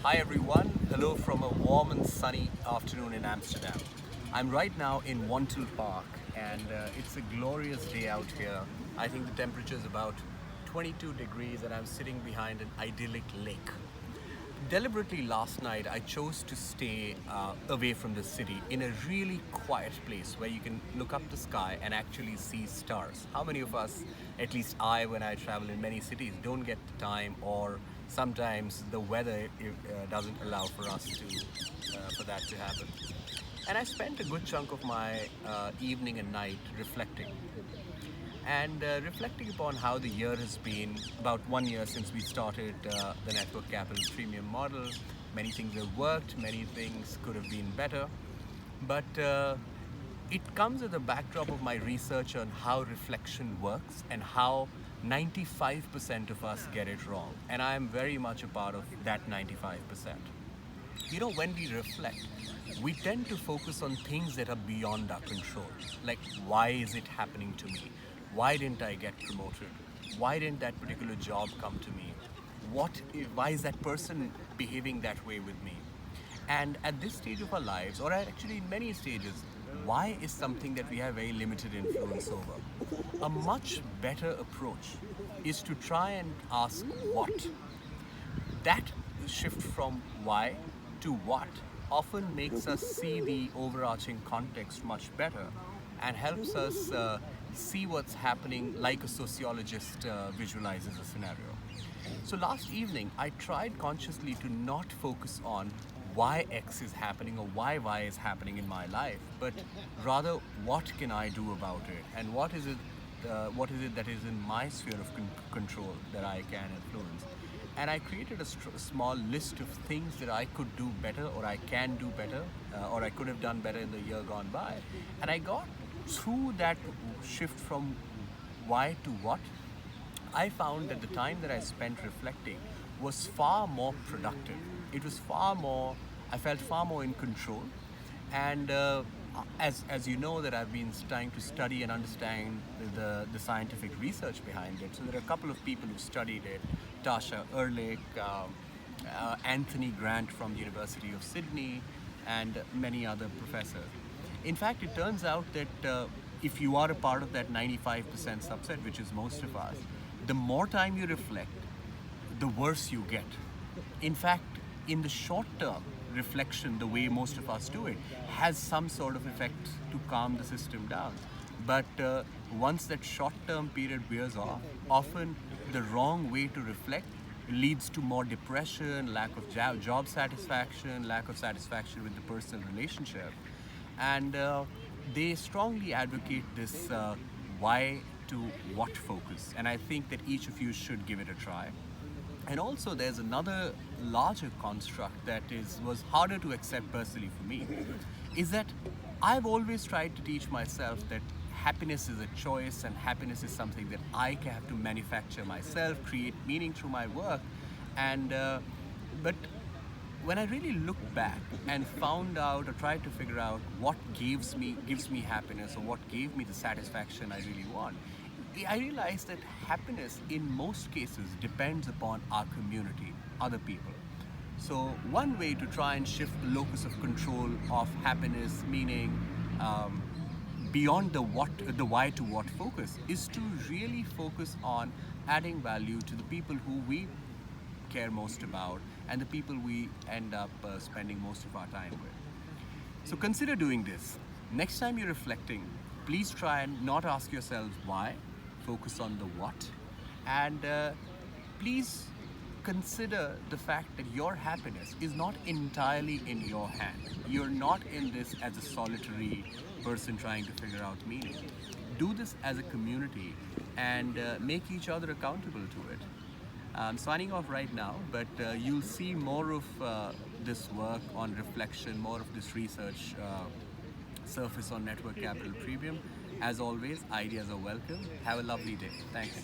Hi everyone, hello from a warm and sunny afternoon in Amsterdam. I'm right now in Wantel Park and it's a glorious day out here. I think the temperature is about 22 degrees and I'm sitting behind an idyllic lake. Deliberately last night I chose to stay away from the city in a really quiet place where you can look up the sky and actually see stars. How many of us, at least I when I travel in many cities, don't get the time, or sometimes the weather doesn't allow for us to for that to happen. And I spent a good chunk of my evening and night reflecting and reflecting upon how the year has been. About 1 year since we started the network capital premium model. Many things have worked, many things could have been better, but it comes with a backdrop of my research on how reflection works and how 95% of us get it wrong, and I am very much a part of that 95%. When we reflect, we tend to focus on things that are beyond our control. Like, why is it happening to me? Why didn't I get promoted? Why didn't that particular job come to me? Why is that person behaving that way with me? And at this stage of our lives, or actually in many stages, why is something that we have very limited influence over? A much better approach is to try and ask what. That shift from why to what often makes us see the overarching context much better and helps us see what's happening like a sociologist visualizes a scenario. So last evening, I tried consciously to not focus on why X is happening or why Y is happening in my life, but rather what can I do about it, and what is it that is in my sphere of control that I can influence. And I created a small list of things that I could do better, or I can do better, or I could have done better in the year gone by. And I got through that shift from why to what. I found that the time that I spent reflecting was far more productive. It was far more, I felt far more in control. And as you know, that I've been trying to study and understand the scientific research behind it. So there are a couple of people who studied it: Tasha Ehrlich, Anthony Grant from the University of Sydney, and many other professors. In fact, it turns out that if you are a part of that 95% subset, which is most of us, the more time you reflect, the worse you get. In fact, in the short term, reflection, the way most of us do it, has some sort of effect to calm the system down. But once that short term period wears off, often the wrong way to reflect leads to more depression, lack of job satisfaction, lack of satisfaction with the personal relationship. And they strongly advocate this why to what focus. And I think that each of you should give it a try. And also, there's another larger construct that was harder to accept personally for me, is that I've always tried to teach myself that happiness is a choice, and happiness is something that I have to manufacture myself, create meaning through my work. And but when I really looked back and found out, or tried to figure out what gives me happiness, or what gave me the satisfaction I really want, I realized that happiness in most cases depends upon our community, other people. So one way to try and shift the locus of control of happiness, meaning beyond the why to what focus, is to really focus on adding value to the people who we care most about and the people we end up spending most of our time with. So consider doing this. Next time you're reflecting, please try and not ask yourselves why, focus on the what, and please consider the fact that your happiness is not entirely in your hand. You're not in this as a solitary person trying to figure out meaning. Do this as a community and make each other accountable to it. I'm signing off right now, but you'll see more of this work on reflection, more of this research surface on Network Capital Premium. As always, ideas are welcome. Have a lovely day. Thanks.